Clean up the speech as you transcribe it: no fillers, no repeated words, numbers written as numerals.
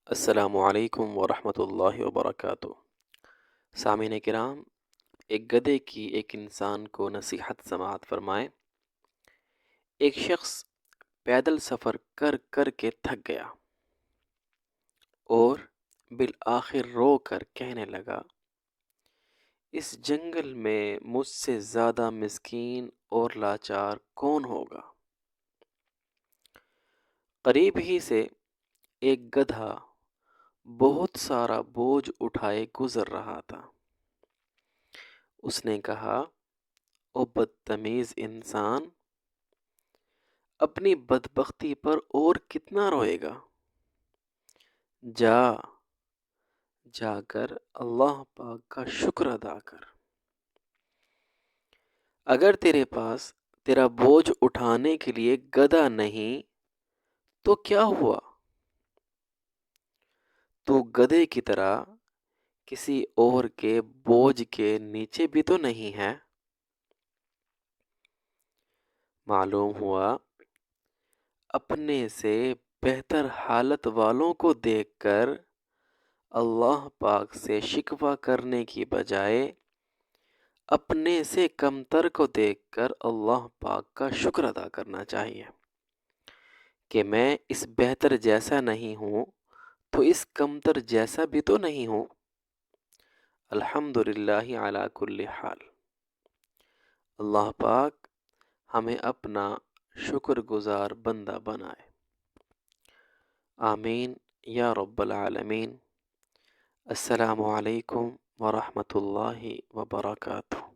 السلام علیکم ورحمۃ اللہ وبرکاتہ۔ سامعین کرام، ایک گدھے کی ایک انسان کو نصیحت سماعت فرمائیں۔ ایک شخص پیدل سفر کر کر کے تھک گیا اور بالآخر رو کر کہنے لگا، اس جنگل میں مجھ سے زیادہ مسکین اور لاچار کون ہوگا؟ قریب ہی سے ایک گدھا بہت سارا بوجھ اٹھائے گزر رہا تھا۔ اس نے کہا، او بدتمیز انسان، اپنی بدبختی پر اور کتنا روئے گا؟ جا جا کر اللہ پاک کا شکر ادا کر۔ اگر تیرے پاس تیرا بوجھ اٹھانے کے لیے گدھا نہیں تو کیا ہوا؟ تو گدھے کی طرح کسی اور کے بوجھ کے نیچے بھی تو نہیں ہے۔ معلوم ہوا اپنے سے بہتر حالت والوں کو دیکھ کر اللہ پاک سے شکوہ کرنے کی بجائے اپنے سے کمتر کو دیکھ کر اللہ پاک کا شکر ادا کرنا چاہیے کہ میں اس بہتر جیسا نہیں ہوں تو اس کمتر جیسا بھی تو نہیں ہوں۔ الحمدللہ علی کل حال۔ اللہ پاک ہمیں اپنا شکر گزار بندہ بنائے، آمین یا رب العالمین۔ السلام علیکم ورحمۃ اللہ وبرکاتہ۔